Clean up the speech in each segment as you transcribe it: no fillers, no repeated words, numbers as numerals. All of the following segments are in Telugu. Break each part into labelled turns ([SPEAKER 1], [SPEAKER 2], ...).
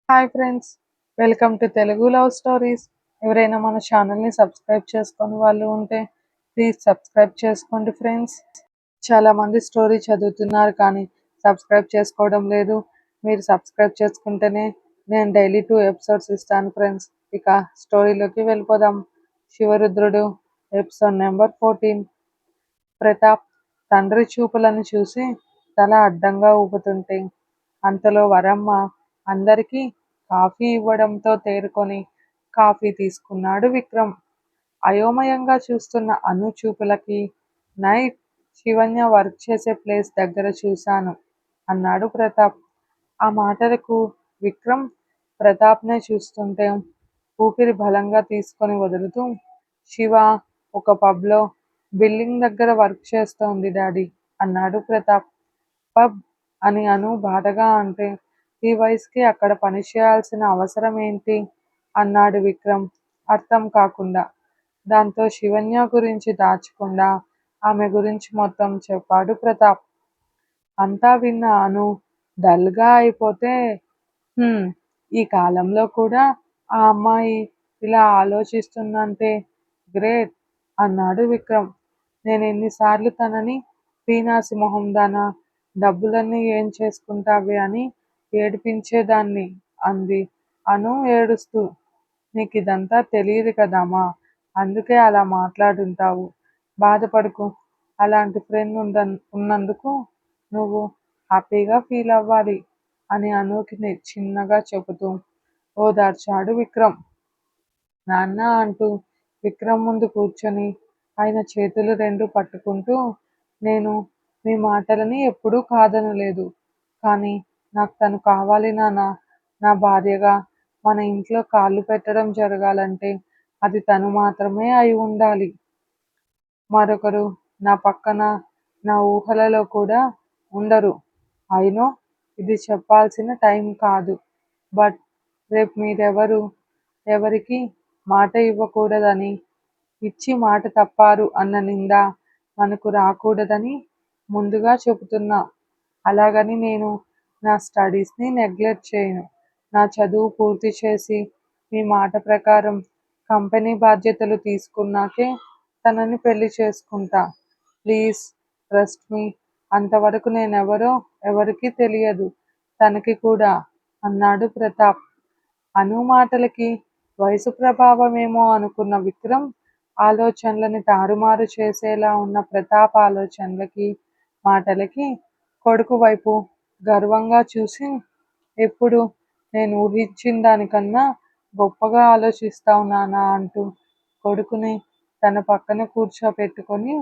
[SPEAKER 1] Hi friends, welcome to Telugu love stories. ఎవరైనా మన ఛానల్ని సబ్స్క్రైబ్ చేసుకొని వాళ్ళు ఉంటే ప్లీజ్ సబ్స్క్రైబ్ చేసుకోండి ఫ్రెండ్స్. చాలామంది స్టోరీ చదువుతున్నారు కానీ సబ్స్క్రైబ్ చేసుకోవడం లేదు. మీరు సబ్స్క్రైబ్ చేసుకుంటేనే నేను డైలీ 2 ఎపిసోడ్స్ ఇస్తాను ఫ్రెండ్స్. ఇక స్టోరీలోకి వెళ్ళిపోదాం. శివరుద్రుడు ఎపిసోడ్ నెంబర్ 14. ప్రతాప్ తండ్రి చూపులను చూసి తల అడ్డంగా ఊపుతుంటే అంతలో వరమ్మ అందరికీ కాఫీ ఇవ్వడంతో తేరుకొని కాఫీ తీసుకున్నాడు విక్రమ్. అయోమయంగా చూస్తున్న అను చూపులకి నైట్ శివన్య వర్క్ చేసే ప్లేస్ దగ్గర చూశాను అన్నాడు ప్రతాప్. ఆ మాటలకు విక్రమ్ ప్రతాప్నే చూస్తుంటే ఊపిరి బలంగా తీసుకొని వదులుతూ, శివ ఒక పబ్లో బిల్డింగ్ దగ్గర వర్క్ చేస్తోంది డాడీ అన్నాడు ప్రతాప్. పబ్ అని అను బాధగా అంటే, ఈ వయసుకి అక్కడ పని చేయాల్సిన అవసరం ఏంటి అన్నాడు విక్రమ్ అర్థం కాకుండా. దాంతో శివన్య గురించి దాచకుండా ఆమె గురించి మొత్తం చెప్పాడు ప్రతాప్. అంతా విన్న అను డల్గా అయిపోతే, ఈ కాలంలో కూడా ఆ అమ్మాయి ఇలా ఆలోచిస్తుందంటే గ్రేట్ అన్నాడు విక్రమ్. నేను ఎన్నిసార్లు తనని పీనాసి మొహం దానా, డబ్బులన్నీ ఏం చేసుకుంటావే అని ఏడిపించేదాన్ని అంది అను ఏడుస్తూ. నీకిదంతా తెలియదు కదమ్మా, అందుకే అలా మాట్లాడుంటావు. బాధపడకు, అలాంటి ఫ్రెండ్ ఉన్నందుకు నువ్వు హ్యాపీగా ఫీల్ అవ్వాలి అని అనుకి చిన్నగా చెబుతూ ఓదార్చాడు విక్రమ్. నాన్న అంటూ విక్రమ్ ముందు కూర్చొని ఆయన చేతులు రెండు పట్టుకుంటూ, నేను మీ మాటలని ఎప్పుడూ కాదనలేదు, కానీ నాకు తను కావాలి నాన్న. నా భార్యగా మన ఇంట్లో కాళ్ళు పెట్టడం జరగాలంటే అది తను మాత్రమే అయి ఉండాలి. మరొకరు నా పక్కన నా ఊహలలో కూడా ఉండరు. అయినో ఇది చెప్పాల్సిన టైం కాదు, బట్ రేపు ఎవరికి మాట ఇవ్వకూడదని, ఇచ్చి మాట తప్పారు అన్న నింద మనకు రాకూడదని ముందుగా చెబుతున్నా. అలాగని నేను నా స్టడీస్ని నెగ్లెక్ట్ చేయను. నా చదువు పూర్తి చేసి మీ మాట ప్రకారం కంపెనీ బాధ్యతలు తీసుకున్నాకే తనని పెళ్లి చేసుకుంటా. Please trust me. అంతవరకు నేనెవరో ఎవరికీ తెలియదు, తనకి కూడా అన్నాడు ప్రతాప్. అను మాటలకి వయసు ప్రభావమేమో అనుకున్న విక్రమ్ ఆలోచనలని తారుమారు చేసేలా ఉన్న ప్రతాప్ మాటలకి కొడుకు వైపు గర్వంగా చూసి, ఎప్పుడు నేను ఊహించిన దానికన్నా గొప్పగా ఆలోచిస్తావు నాన్న అంటూ కొడుకుని తన పక్కన కూర్చోపెట్టుకొని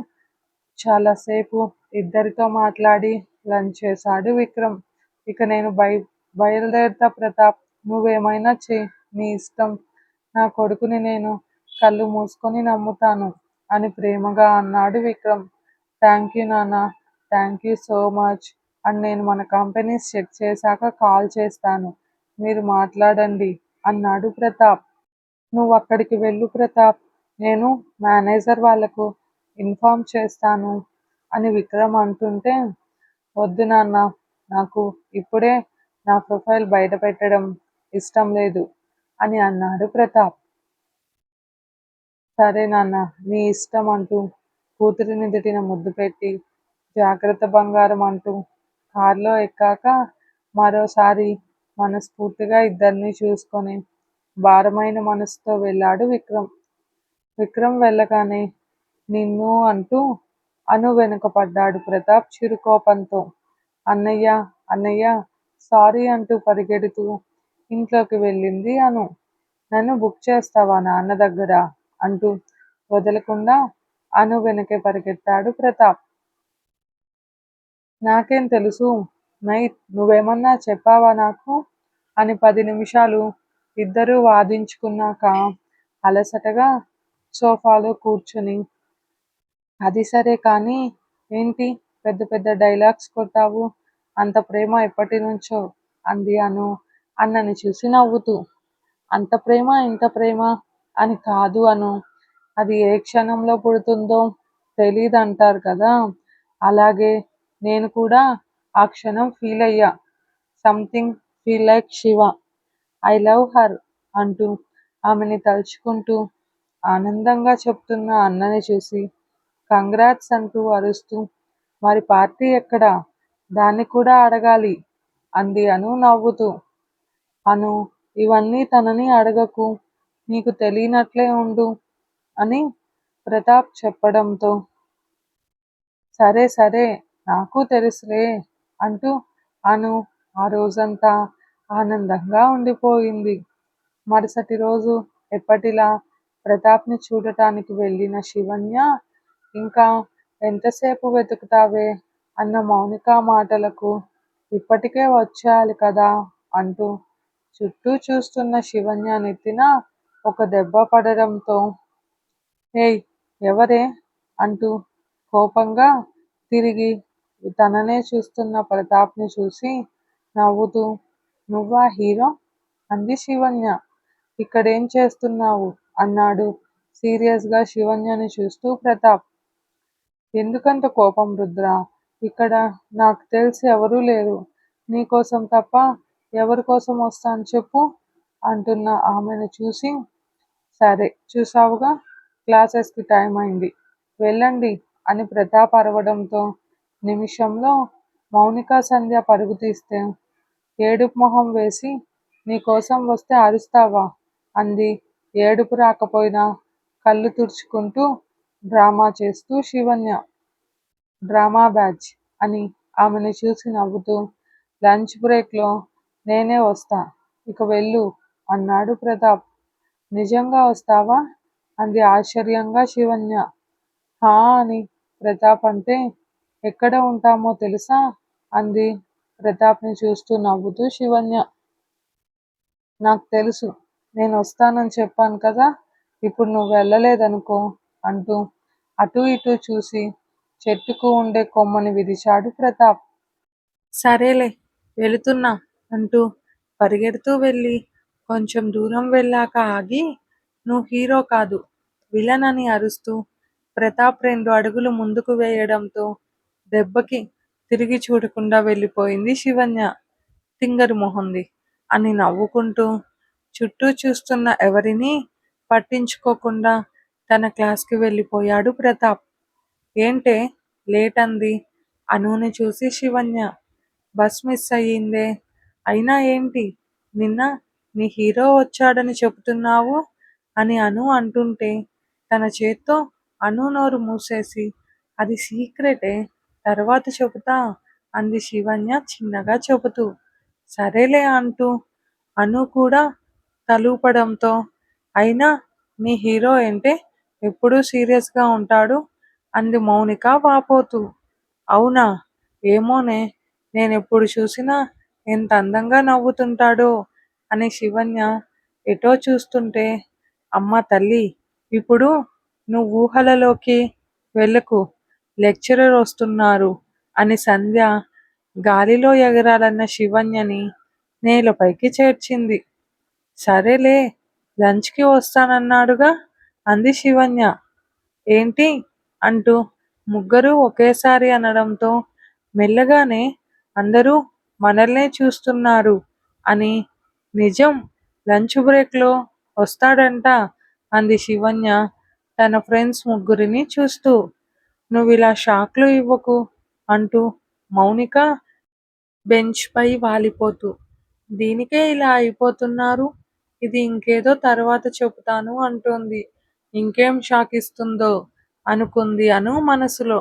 [SPEAKER 1] చాలాసేపు ఇద్దరితో మాట్లాడి లంచ్ చేశాడు విక్రమ్. ఇక నేను బయలుదేరుతా ప్రతాప్, నువ్వేమైనా చెయ్యి, నీ ఇష్టం. నా కొడుకుని నేను కళ్ళు మూసుకొని నమ్ముతాను అని ప్రేమగా అన్నాడు విక్రమ్. థ్యాంక్ యూ నాన్న, thank you so much. And నేను మన కంపెనీస్ చెక్ చేశాక కాల్ చేస్తాను, మీరు మాట్లాడండి అన్నాడు ప్రతాప్. నువ్వు అక్కడికి వెళ్ళు ప్రతాప్, నేను మేనేజర్ వాళ్ళకు ఇన్ఫార్మ్ చేస్తాను అని విక్రమ్ అంటుంటే, వద్దు నాన్న, నాకు ఇప్పుడే నా ప్రొఫైల్ బయట పెట్టడం ఇష్టం లేదు అని అన్నాడు ప్రతాప్. సరే నాన్న, నీ ఇష్టం అంటూ కూతురిని దిటిన ముద్దు పెట్టి జాగ్రత్త బంగారం అంటూ కారులో ఎక్కాక మరోసారి మనస్ఫూర్తిగా ఇద్దరిని చూసుకొని భారమైన మనసుతో వెళ్ళాడు విక్రమ్. విక్రమ్ వెళ్ళగానే నిన్ను అంటూ అను వెనుక పడ్డాడు ప్రతాప్ చిరుకోపంతో. అన్నయ్య అన్నయ్య సారీ అంటూ పరిగెడుతూ ఇంట్లోకి వెళ్ళింది అను. నన్ను బుక్ చేస్తావా నాన్న దగ్గర అంటూ వదలకుండా అను వెనకే పరిగెత్తాడు ప్రతాప్. నాకేం తెలుసు నైట్, నువ్వేమన్నా చెప్పావా నాకు అని 10 నిమిషాలు ఇద్దరూ వాదించుకున్నాక అలసటగా సోఫాలో కూర్చుని, అది సరే కానీ ఏంటి పెద్ద పెద్ద డైలాగ్స్ కొట్టావు, అంత ప్రేమ ఎప్పటి నుంచో అంది అను అన్నని చూసి నవ్వుతూ. అంత ప్రేమ ఇంత ప్రేమ అని కాదు అను, అది ఏ క్షణంలో పుడుతుందో తెలీదంటారు కదా, అలాగే నేను కూడా ఆ క్షణం ఫీల్ అయ్యా. Something feel like Shiva. I love her అంటూ ఆమెని తలుచుకుంటూ ఆనందంగా చెప్తున్న అన్నని చూసి కంగ్రాట్స్ అంటూ అరుస్తూ మరి పార్టీ ఎక్కడా? దాన్ని కూడా అడగాలి అంది అను నవ్వుతూ. అను ఇవన్నీ తనని అడగకు, నీకు తెలియనట్లే ఉండు అని ప్రతాప్ చెప్పడంతో సరే సరే నాకు తెలుసులే అంటూ అను ఆ రోజంతా ఆనందంగా ఉండిపోయింది. మరుసటి రోజు ఎప్పటిలా ప్రతాప్ని చూడటానికి వెళ్ళిన శివన్య ఇంకా ఎంతసేపు వెతుకుతావే అన్న మౌనిక మాటలకు ఇప్పటికే వచ్చేయాలి కదా అంటూ చుట్టూ చూస్తున్న శివన్య నెత్తిన ఒక దెబ్బ పడడంతో ఏయ్ ఎవరే అంటూ కోపంగా తిరిగి తననే చూస్తున్న ప్రతాప్ని చూసి నవ్వుతూ నువ్వా హీరో అంది శివన్య. ఇక్కడేం చేస్తున్నావు అన్నాడు సీరియస్గా శివన్యని చూస్తూ ప్రతాప్. ఎందుకంత కోపం రుద్ర? ఇక్కడ నాకు తెలిసి ఎవరూ లేరు. నీకోసం తప్ప ఎవరి కోసం వస్తాను చెప్పు అంటున్న ఆమెను చూసి సరే చూసావుగా క్లాసెస్కి టైం అయింది వెళ్ళండి అని ప్రతాప్ అరవడంతో నిమిషంలో మౌనిక సంధ్య పరుగు తీస్తే ఏడుపు మొహం వేసి నీకోసం వస్తే అరుస్తావా అంది ఏడుపు రాకపోయినా కళ్ళు తుడుచుకుంటూ డ్రామా చేస్తూ శివన్య. డ్రామా బ్యాచ్ అని ఆమెను చూసి నవ్వుతూ లంచ్ బ్రేక్లో నేనే వస్తా ఇక వెళ్ళు అన్నాడు ప్రతాప్. నిజంగా వస్తావా అంది ఆశ్చర్యంగా శివన్య. హా అని ప్రతాప్ అంటే ఎక్కడ ఉంటామో తెలుసా అంది ప్రతాప్ని చూస్తూ నవ్వుతూ శివన్య. నాకు తెలుసు నేను వస్తానని చెప్పాను కదా ఇప్పుడు నువ్వు వెళ్ళలేదనుకో అంటూ అటూ ఇటూ చూసి చెట్టుకు ఉండే కొమ్మని విరిచాడు ప్రతాప్. సరేలే వెళుతున్నా అంటూ పరిగెడుతూ వెళ్ళి కొంచెం దూరం వెళ్ళాక ఆగి నువ్వు హీరో కాదు విలన్ అని అరుస్తూ ప్రతాప్ 2 అడుగులు ముందుకు వేయడంతో దెబ్బకి తిరిగి చూడకుండా వెళ్ళిపోయింది శివన్య. తింగరి మొహంది అని నవ్వుకుంటూ చుట్టూ చూస్తున్న ఎవరినీ పట్టించుకోకుండా తన క్లాస్కి వెళ్ళిపోయాడు ప్రతాప్. ఏంటే లేట్ అంది అనుని చూసి శివన్య. Bus miss అయ్యిందే. అయినా ఏంటి నిన్న నీ హీరో వచ్చాడని చెబుతున్నావు అని అను అంటుంటే తన చేత్తో అను నోరు మూసేసి అది సీక్రెటే తర్వాత చెబుతా అంది శివన్య చిన్నగా చెబుతూ. సరేలే అంటూ అను కూడా తలూపడంతో అయినా నీ హీరో ఏంటే ఎప్పుడూ సీరియస్గా ఉంటాడు అంది మౌనిక వాపోతూ. అవునా ఏమోనే నేనెప్పుడు చూసినా ఎంత అందంగా నవ్వుతుంటాడో అని శివన్య ఎటో చూస్తుంటే అమ్మ తల్లి ఇప్పుడు నువ్వు ఊహలలోకి వెళ్ళకు లెక్చరర్ వస్తున్నారు అని సంధ్య గాలిలో ఎగరాలన్న శివన్యని నేలపైకి చేర్చింది. సరేలే లంచ్కి వస్తానన్నాడుగా అంది శివన్య. ఏంటి అంటూ ముగ్గురు ఒకేసారి అనడంతో మెల్లగానే అందరూ మనల్నే చూస్తున్నారు అని నిజం లంచ్ బ్రేక్లో వస్తాడంట అంది శివన్య తన ఫ్రెండ్స్ ముగ్గురిని చూస్తూ. నువ్విలా షాక్లు ఇవ్వకు అంటూ మౌనిక బెంచ్ పై వాలిపోతూ దీనికే ఇలా అయిపోతున్నారు ఇది ఇంకేదో తర్వాత చెబుతాను అంటోంది ఇంకేం షాక్ ఇస్తుందో అనుకుంది అను మనసులో.